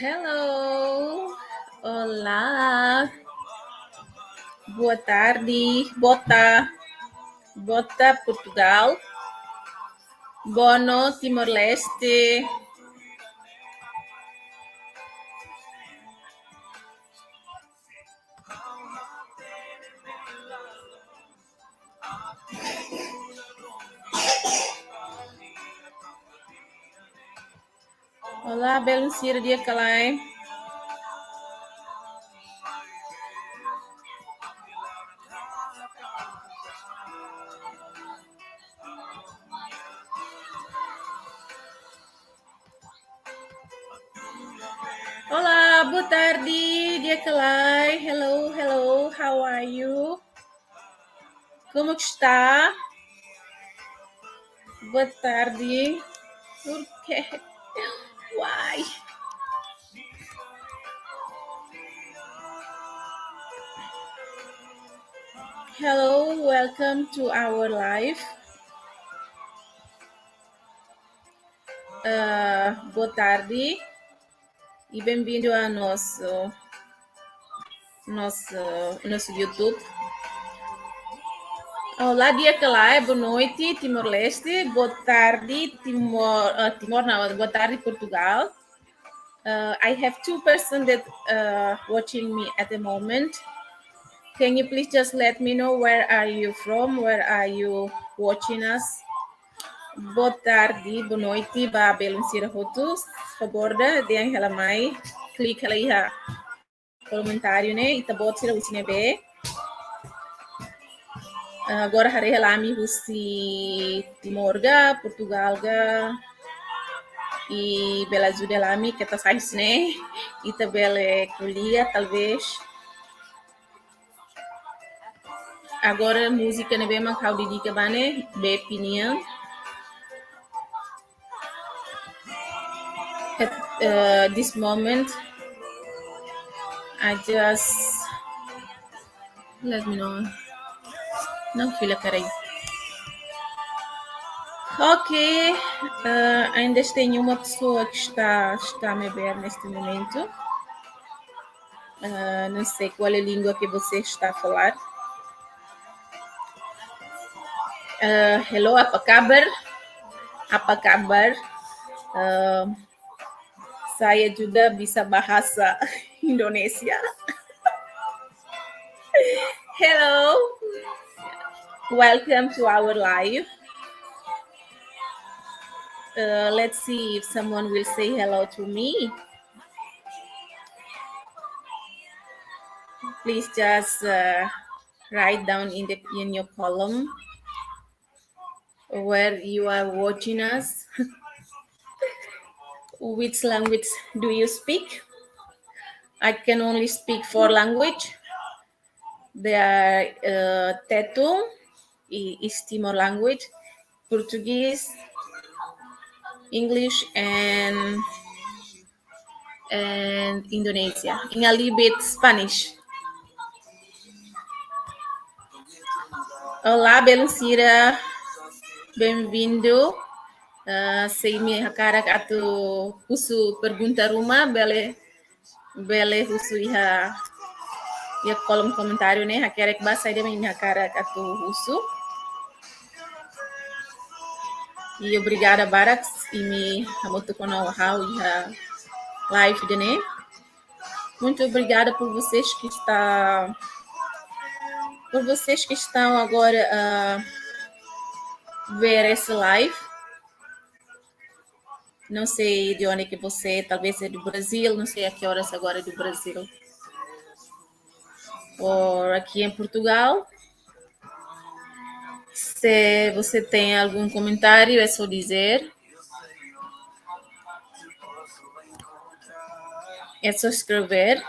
Hello, olá, boa tarde, bota Portugal, bono Timor-Leste. Olá, Belencira dia Calai. Olá, boa tarde, dia Calai. Hello, hello, how are you? Como que está? Boa tarde. Por quê? Why? Hello, welcome to our live. Boa tarde e bem-vindo ao nosso YouTube. Olá, dia Calai, boa noite, Timor-Leste, boa tarde, boa tarde, Portugal. I have two persons that watching me at the moment. Can you please just let me know where are you from? Where are you watching us? Boa tarde, boa noite, ba Belencira Rotus. Favor de ela mai. Clique ali ha comentário, né? E tá bom tirar o cinebe. Agora hari halami husi Timorga, Portugalga e bela ajuda lami que tá sais, né? E tá bela culia, talvez. Agora música ne bem macau de dica bane, be opinião. At this moment, I just let me know. Não, filha, peraí. Ok, ainda tenho uma pessoa que está a me ver neste momento. Não sei qual é a língua que você está a falar. Hello, apa kabar? Apa kabar? Saya juga bisa bahasa Indonesia. Hello, welcome to our live. Let's see if someone will say hello to me. Please just write down in your column where you are watching us. Which language do you speak? I can only speak 4 languages. They are Tetum, East Timor language, Portuguese, English, and Indonesia. And a little bit Spanish. Olá, Belencira. Bem-vindo. Sei-me Hakarak atau husu pergunta rumah, bele husu ya kolom comentário, né? Hakarak bahasa dia mengi Hakarak atau husu. E obrigada, barak, e me muito know-how e live, né? Muito obrigada por vocês que estão agora a ver esse live. Não sei de onde é que você, talvez é do Brasil, não sei a que horas agora é do Brasil. Ou aqui em Portugal. Se você tem algum comentário, é só dizer. É só escrever.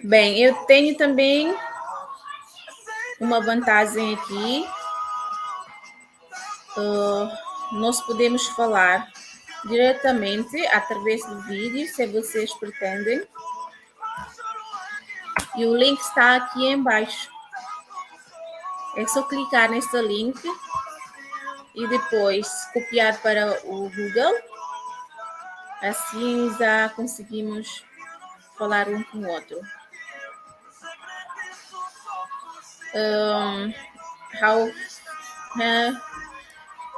Bem, eu tenho também uma vantagem aqui. Nós podemos falar diretamente através do vídeo, se vocês pretendem. E o link está aqui embaixo. É só clicar nesse link e depois copiar para o Google Assim já conseguimos falar um com o outro.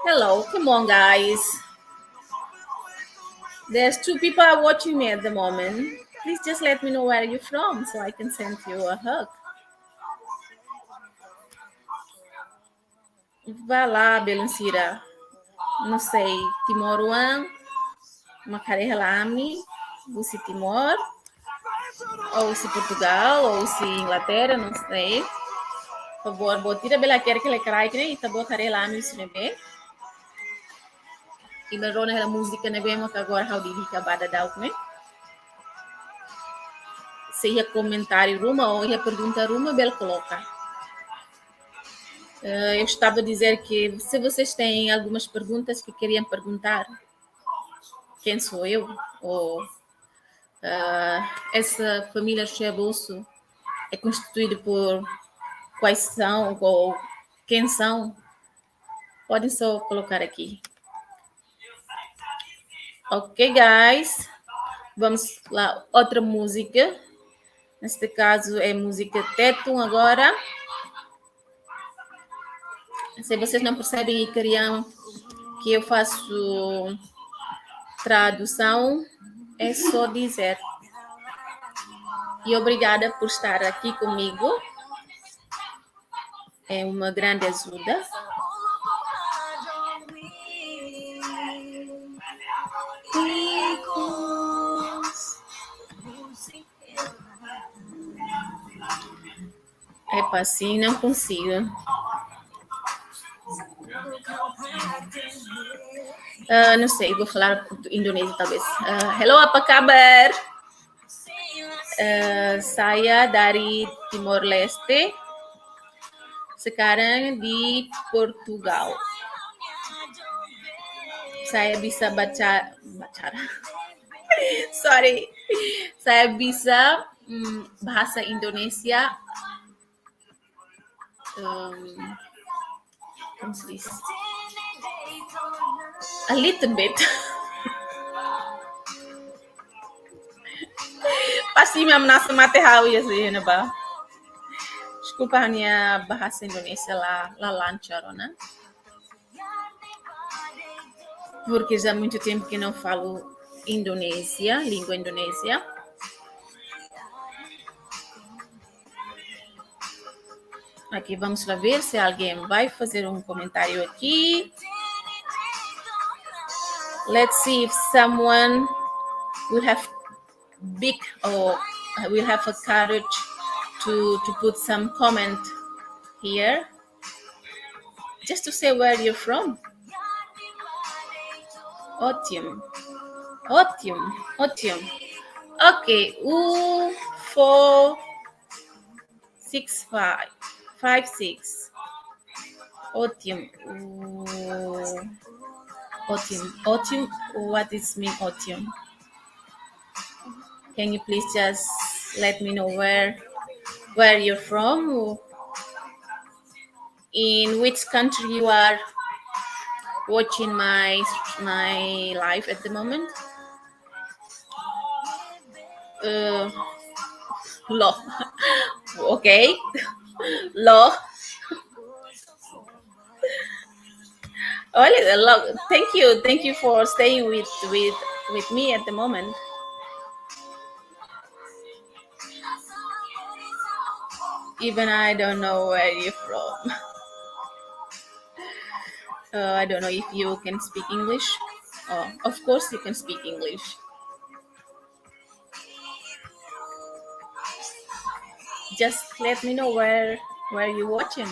Hello, come on, guys. There's 2 people are watching me at the moment. Please just let me know where you're from so I can send you a hug. Vá lá, Belancira. Não sei, Timoruan, Macarelami, se Timor, ou se Portugal, ou se Inglaterra, não sei. Por favor, botira bela quer que ele carai que nem tá Macarelami se nebe. E barona a música nebe mo agora how did he acabada da né? Se ia comentário ruma ou ia pergunta ruma, bel coloca. Eu estava a dizer que se vocês têm algumas perguntas que queriam perguntar, quem sou eu? Ou essa família Bolso é constituída por quais são ou quem são? Podem só colocar aqui. Ok, guys. Vamos lá, outra música. Neste caso é música Tetum agora. Se vocês não percebem e queriam que eu faço tradução, é só dizer. E obrigada por estar aqui comigo. É uma grande ajuda. Epa, assim não consigo. Não sei, vou falar indonésio talvez. Hello, apa kabar? Saya dari Timor Leste. Sekarang di Portugal. Saya bisa baca. Sorry. Saya bisa bahasa Indonesia. Como se diz? A little bit. Pasti mesmo nasa matehau ya sih, né, ba? Desculpa a minha bahasa Indonésia lá lanchar, né? Porque já há muito tempo que não falo Indonésia, língua indonésia. Aqui vamos lá ver se alguém vai fazer um comentário aqui. Let's see if someone will have big or will have a courage to put some comment here. Just to say where you're from. Ótimo. Okay, 4 6 5 5 6. Ótimo. Ótimo. What does mean ótimo? Can you please just let me know where you're from? Or in which country you are watching my live at the moment? Lo. Okay. Lo. Thank you for staying with me at the moment. Even I don't know where you're from. I don't know if you can speak English. Oh, of course you can speak English. Just let me know where you're watching.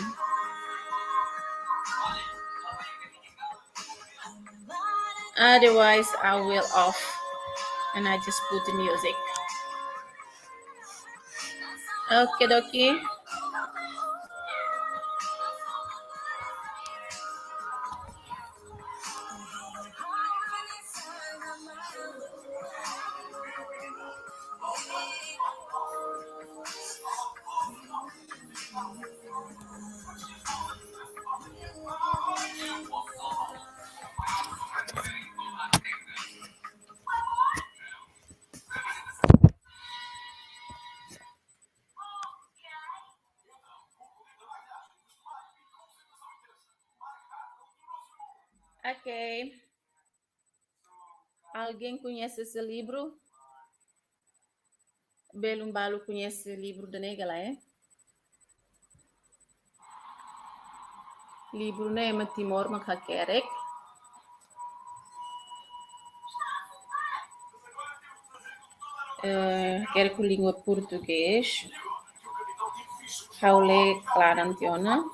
Otherwise, I will off and I just put the music. Okay, dokie. Ok. Alguém conhece esse livro? Belumbalo conhece o livro da Negala, é? Livro nema Timor Hakarak. Quero com língua português. Haule Clarantiona.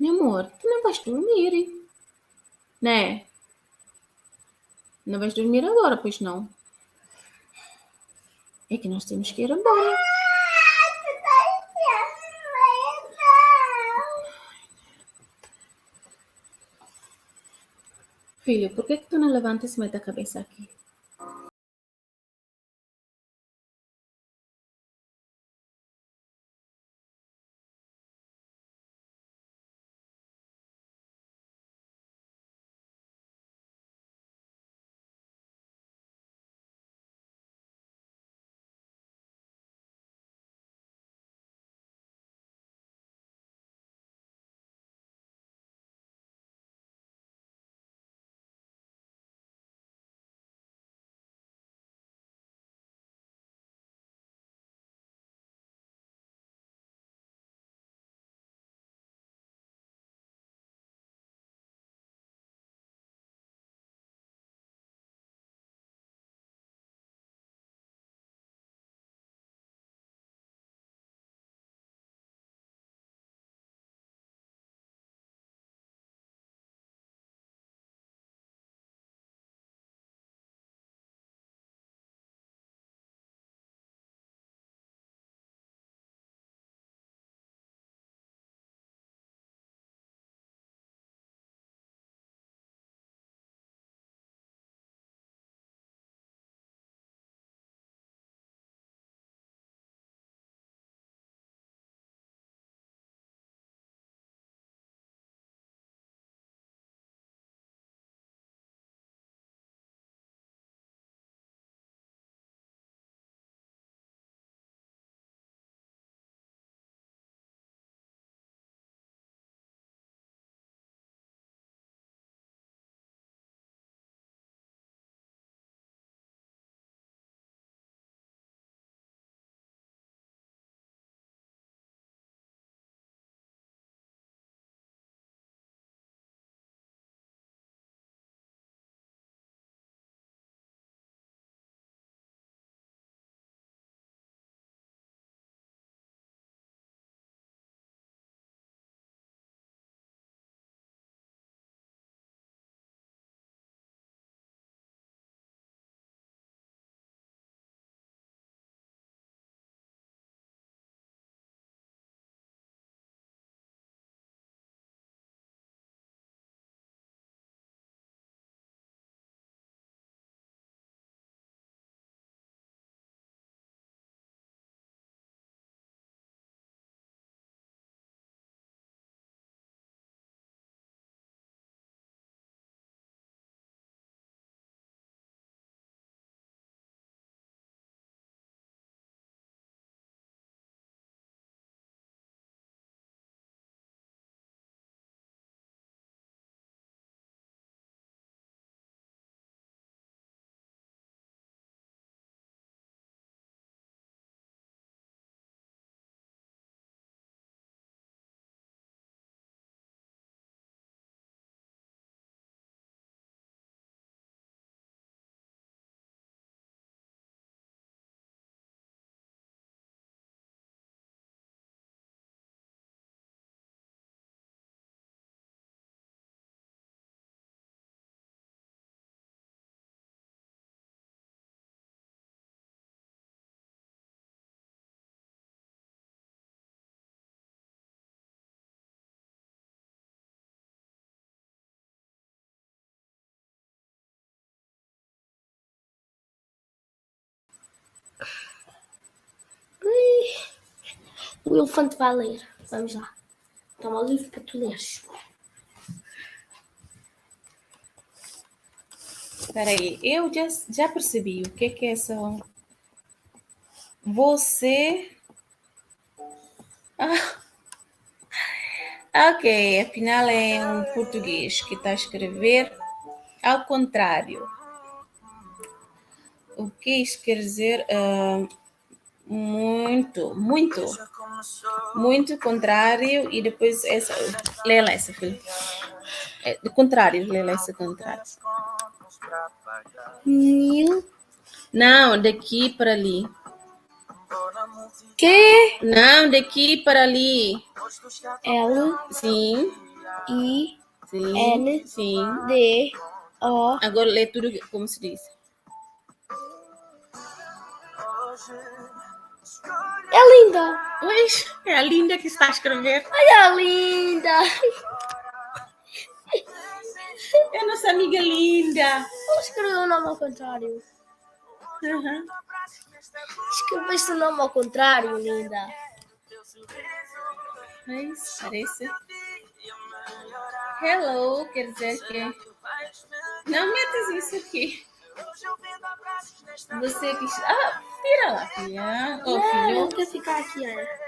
Meu amor, tu não vais dormir, né? Não vais dormir agora, pois não? É que nós temos que ir embora. Filho, por que tu não levantas e mete a cabeça aqui? O elefante vai ler. Vamos lá. Toma o livro para tu leres. Espera aí, eu já percebi o que é essa... Você... Ok, afinal é um português que está a escrever ao contrário. O que isso quer dizer? Muito contrário, e depois essa... Lê lá essa, filho. Do contrário, lê lá essa contrário. Mil. Não, daqui para ali. Que? Não, daqui para ali. L. Sim. Sim, sim. I-N-D-O. Agora lê tudo como se diz. É linda. Ui, é a Linda que está a escrever. Olha, linda. É a nossa amiga Linda. Ela escreveu o nome ao contrário. Uhum. Escreveste o nome ao contrário, linda. Mas parece. Hello, quer dizer que. Não metas isso aqui. Você que. Ah, tira lá, filha. Ô, filho. Não quer ficar aqui, é.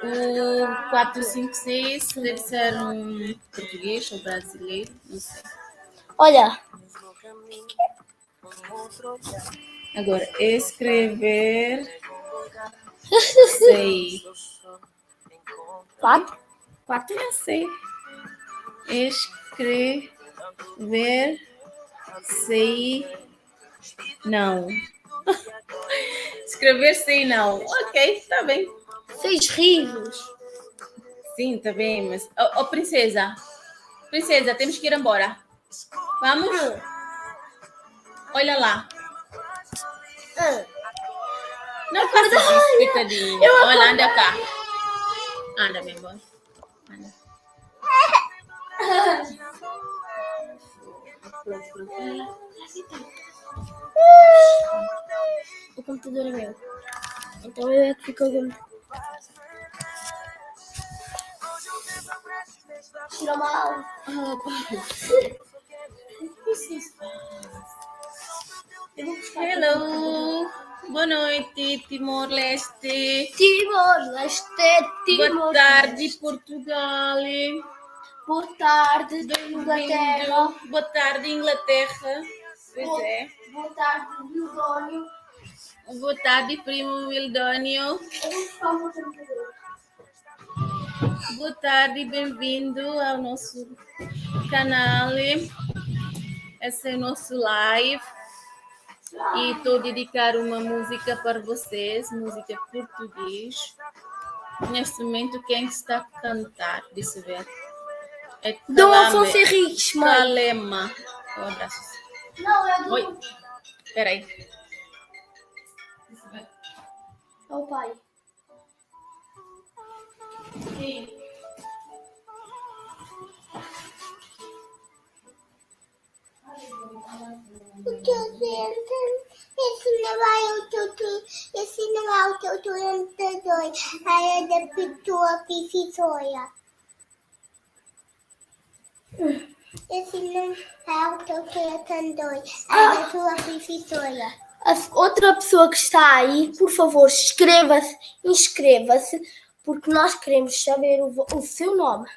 O 456 deve ser um português ou brasileiro, não sei. Olha. Agora, escrever. Sei. 4? Eu sei. Escrever. Sei. Não. Escrever sei não. Ok, tá bem. 6 rios. Sim, tá bem, mas. Ô, princesa. Princesa, temos que ir embora. Vamos? Olha lá. Não faça isso, coitadinha. Olha, anda cá. Anda, meu amor. Anda. Pronto. O computador é meu. Então eu é que fico com. Tira mal. Hello. Boa noite, Timor-Leste. Timor-Leste. Boa tarde, Portugal. Boa tarde, Inglaterra. Boa tarde, Inglaterra. Pois é. Boa tarde, Wildónio. Boa tarde, primo Wildónio. Boa tarde, bem-vindo ao nosso canal. Esse é o nosso live. E estou a dedicar uma música para vocês, música português. Neste momento, quem está a cantar? Deixa eu ver. É Dom Afonso Henriques, mãe. Calema. Um abraço. Não, é do... Oi, peraí. É o pai. Sim. Esse não é o teu turantador. Aí é da pitua pifiçoia. Esse não é o teu turantador. É da tua pifiçoia. A outra pessoa que está aí, por favor, inscreva-se, porque nós queremos saber o seu nome.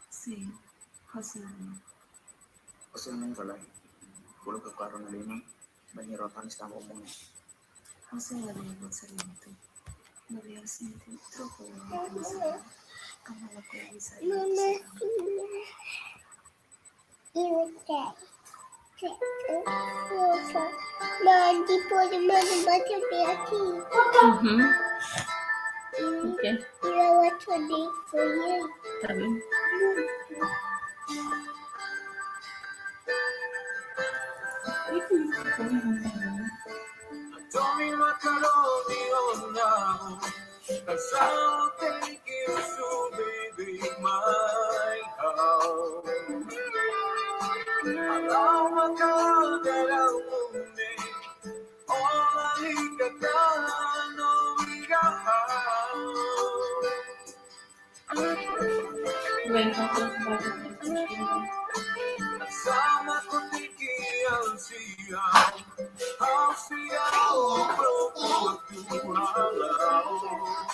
Sim, José. José aveva salito, ma aveva sentito troppo come la coisa. Mas depois manda bater aqui. Ok, E eu atendei, foi ele. tá bem. Vem com Odeio.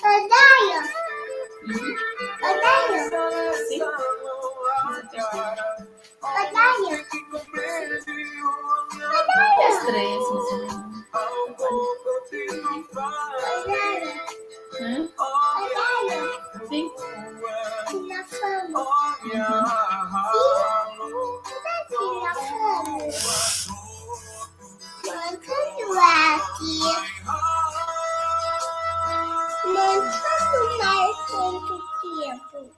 Odeio. Odeio. Estranho, sim. Na fama. Na fama. Montando aqui. Montando mais quanto tempo?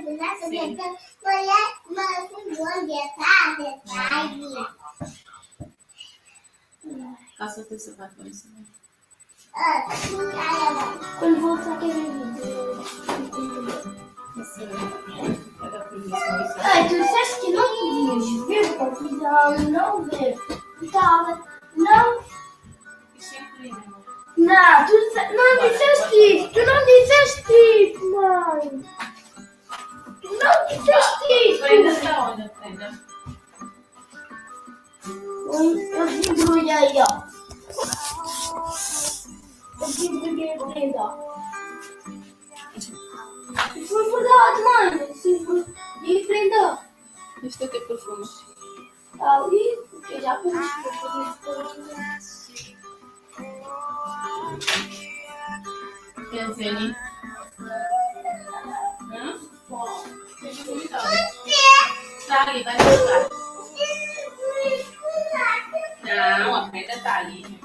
Sim. Calça o teu sapato por isso. Quando voltar, quero ver. Era preguiça. Ai, tu disseste que não podias ver Portugal, não ver. Estava. Não. Isso é incrível. Não, tu não disseste isso. Tu não disseste isso, mãe. Tu não disseste isso. Prenda está onde? Prenda. Eu desembrulhei, ó. Eu desembrulhei a prenda. Isso foi verdade, mãe. E a prenda. Isto é o teu perfume. Ali, eu já pus. Quer dizer, né? Tá ali, vai buscar. Não, a prenda tá ali.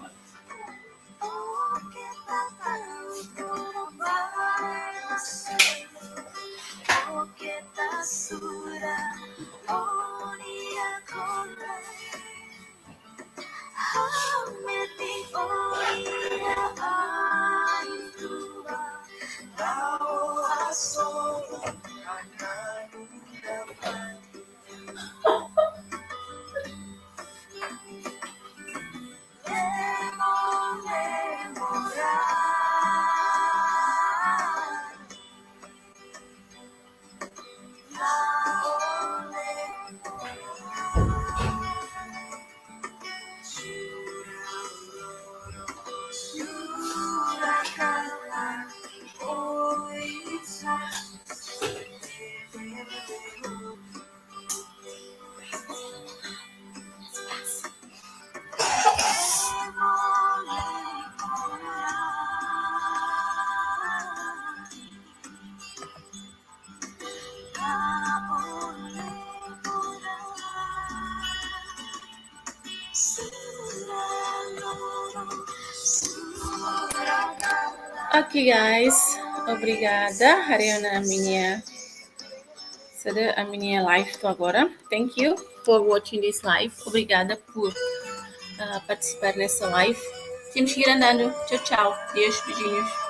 Ok, guys. Obrigada. Hari na minha live agora. Thank you for watching this live. Obrigada por participar nessa live. Temos que ir andando. Tchau, tchau. Beijos, beijinhos.